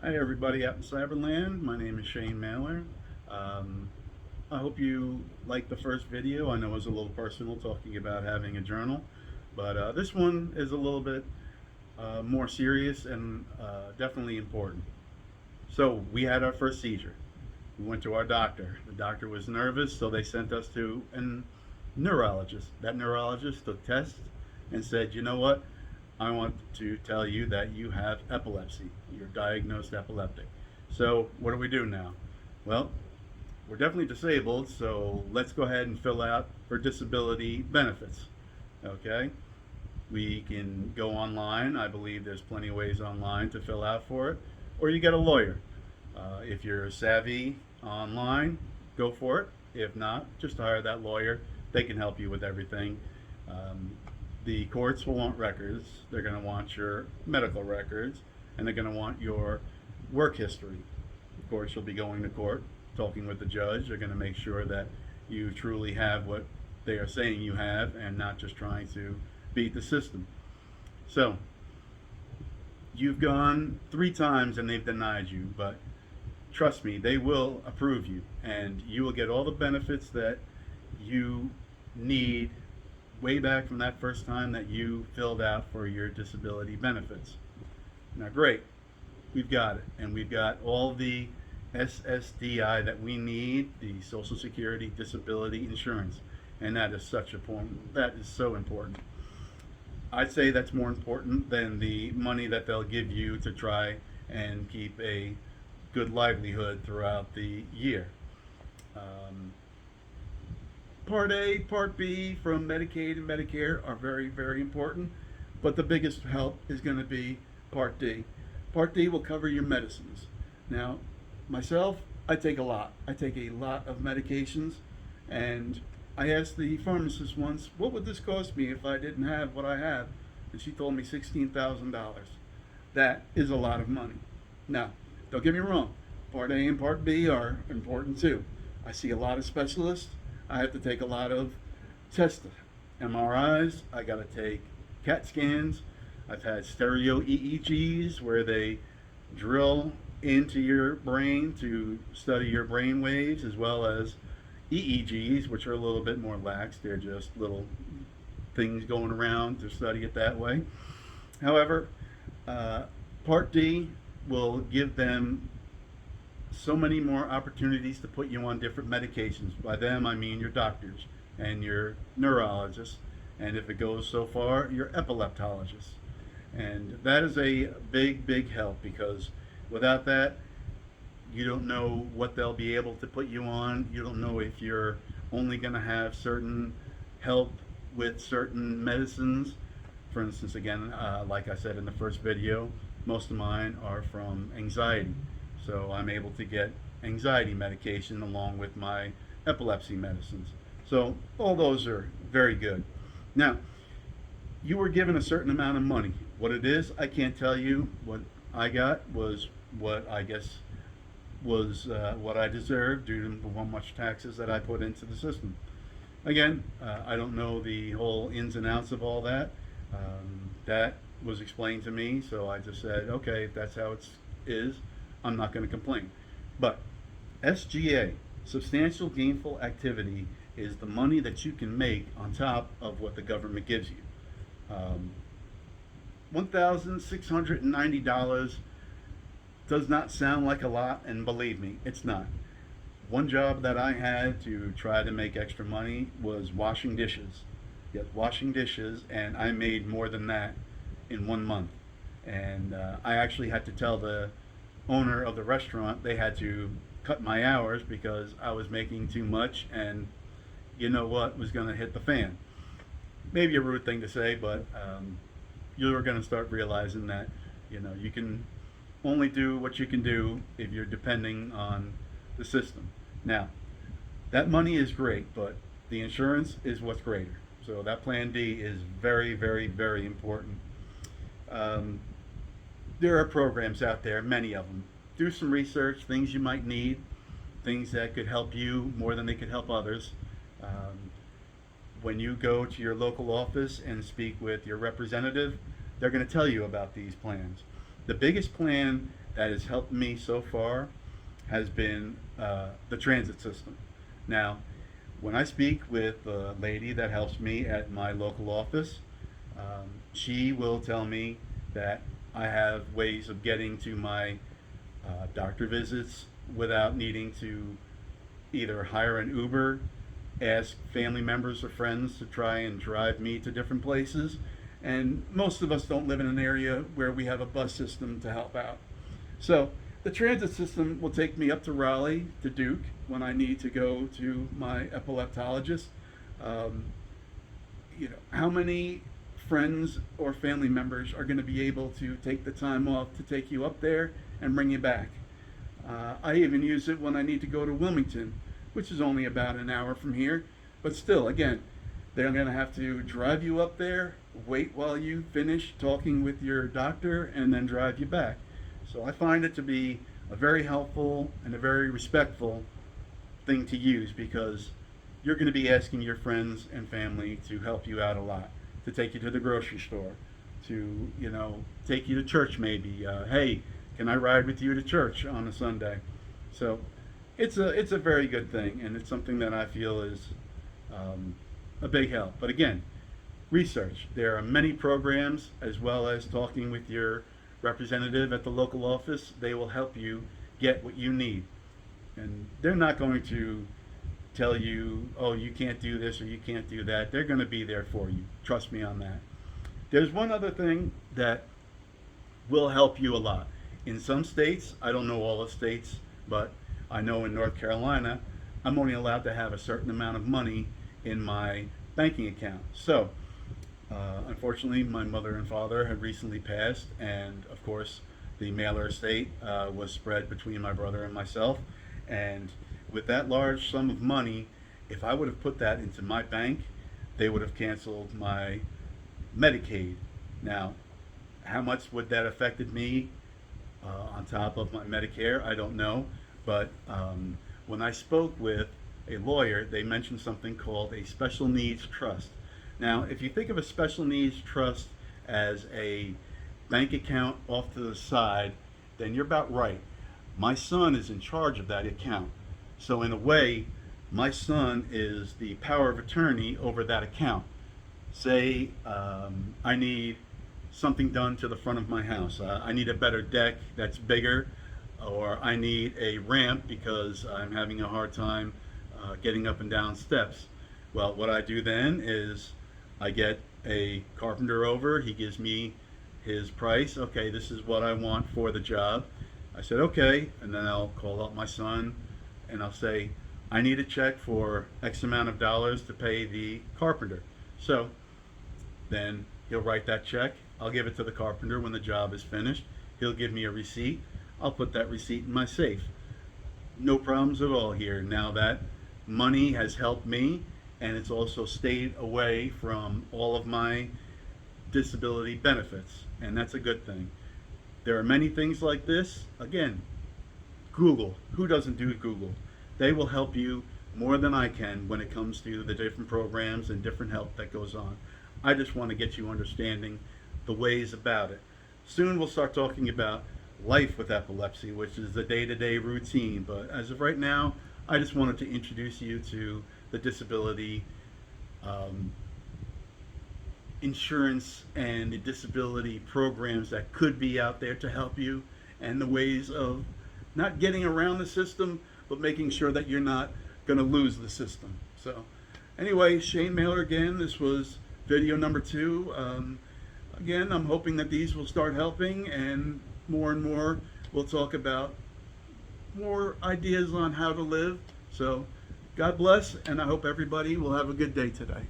Hi, everybody out in Cyberland. My name is Shane Mailer. Um, I hope you liked the first video. I know it was a little personal talking about having a journal, but this one is a little bit more serious and definitely important. So, we had our first seizure. We went to our doctor. The doctor was nervous, so they sent us to a neurologist. That neurologist took tests and said, you know what? I want to tell you that you have epilepsy. You're diagnosed epileptic. So, what do we do now? Well, we're definitely disabled, so let's go ahead and fill out for disability benefits. Okay? We can go online. I believe there's plenty of ways online to fill out for it. Or you get a lawyer. If you're savvy online, go for it. If not, just hire that lawyer. They can help you with everything. Um, the courts will want records. They're going to want your medical records, and they're going to want your work history. Of course, you'll be going to court, talking with the judge. They're going to make sure that you truly have what they are saying you have and not just trying to beat the system. So, you've gone 3 times and they've denied you, but trust me, they will approve you and you will get all the benefits that you need way back from that first time that you filled out for your disability benefits. Now, great, we've got it, and we've got all the SSDI that we need, the Social Security Disability Insurance, and that is such important. That is so important. I'd say that's more important than the money that they'll give you to try and keep a good livelihood throughout the year. Um, Part A, Part B from Medicaid and Medicare are very, very important, but the biggest help is going to be Part D. Part D will cover your medicines. Now, myself, I take a lot. I take a lot of medications, and I asked the pharmacist once, what would this cost me if I didn't have what I have? And she told me $16,000. That is a lot of money. Now, don't get me wrong, Part A and Part B are important too. I see a lot of specialists. I have to take a lot of tests, MRIs. I got to take CAT scans. I've had stereo EEGs where they drill into your brain to study your brain waves, as well as EEGs, which are a little bit more lax. They're just little things going around to study it that way. However, uh, Part D will give them so many more opportunities to put you on different medications. By them, I mean your doctors and your neurologists, and if it goes so far, your epileptologists. And that is a big, big help because without that, you don't know what they'll be able to put you on. You don't know if you're only going to have certain help with certain medicines. For instance, again, like I said in the first video, most of mine are from anxiety. So I'm able to get anxiety medication along with my epilepsy medicines. So all those are very good. Now, you were given a certain amount of money. What it is, I can't tell you. What I got was what I guess was what I deserved due to how much taxes that I put into the system. Again, I don't know the whole ins and outs of all that. That was explained to me, so I just said, okay, if that's how it is, I'm not going to complain. But SGA, substantial gainful activity, is the money that you can make on top of what the government gives you. $1,690 does not sound like a lot, and believe me, it's not. One job that I had to try to make extra money was washing dishes. Yes, washing dishes, and I made more than that in 1 month. And I actually had to tell the owner of the restaurant they had to cut my hours because I was making too much, and you know what was going to hit the fan. Maybe a rude thing to say, but you're going to start realizing that you can only do what you can do if you're depending on the system. Now, that money is great, but the insurance is what's greater. So that Plan D is very, very, very important. Um, there are programs out there, many of them. Do some research, things you might need, things that could help you more than they could help others. Um, when you go to your local office and speak with your representative, they're going to tell you about these plans. The biggest plan that has helped me so far has been the transit system. Now, when I speak with the lady that helps me at my local office, she will tell me that I have ways of getting to my doctor visits without needing to either hire an Uber, ask family members or friends to try and drive me to different places. And most of us don't live in an area where we have a bus system to help out. So the transit system will take me up to Raleigh, to Duke, when I need to go to my epileptologist. How many friends or family members are going to be able to take the time off to take you up there and bring you back? I even use it when I need to go to Wilmington, which is only about an hour from here. But still, again, they're going to have to drive you up there, wait while you finish talking with your doctor, and then drive you back. So I find it to be a very helpful and a very respectful thing to use, because you're going to be asking your friends and family to help you out a lot, to take you to the grocery store, to take you to church maybe. Hey, can I ride with you to church on a Sunday? So it's a very good thing, and it's something that I feel is a big help. But again, research. There are many programs, as well as talking with your representative at the local office. They will help you get what you need, and they're not going to tell you, oh, you can't do this or you can't do that. They're going to be there for you. Trust me on that. There's one other thing that will help you a lot. In some states, I don't know all the states, but I know in North Carolina, I'm only allowed to have a certain amount of money in my banking account. So, unfortunately, my mother and father had recently passed, and of course, the Mailer estate was spread between my brother and myself. And with that large sum of money, if I would have put that into my bank, they would have canceled my Medicaid. Now, how much would that affected me on top of my Medicare? I don't know. But when I spoke with a lawyer, they mentioned something called a special needs trust. Now, if you think of a special needs trust as a bank account off to the side, then you're about right. My son is in charge of that account. So in a way, my son is the power of attorney over that account. Say I need something done to the front of my house. I need a better deck that's bigger, or I need a ramp because I'm having a hard time getting up and down steps. Well, what I do then is I get a carpenter over. He gives me his price. Okay, this is what I want for the job. I said, okay, and then I'll call up my son and I'll say, I need a check for X amount of dollars to pay the carpenter. So then he'll write that check. I'll give it to the carpenter when the job is finished. He'll give me a receipt. I'll put that receipt in my safe. No problems at all here. Now that money has helped me, and it's also stayed away from all of my disability benefits, and that's a good thing. There are many things like this. Again, Google. Who doesn't do Google? They will help you more than I can when it comes to the different programs and different help that goes on. I just want to get you understanding the ways about it. Soon we'll start talking about life with epilepsy, which is the day-to-day routine. But as of right now, I just wanted to introduce you to the disability insurance and the disability programs that could be out there to help you, and the ways of not getting around the system, but making sure that you're not going to lose the system. So anyway, Shane Mailer again. This was video number 2. Again, I'm hoping that these will start helping, and more we'll talk about more ideas on how to live. So God bless, and I hope everybody will have a good day today.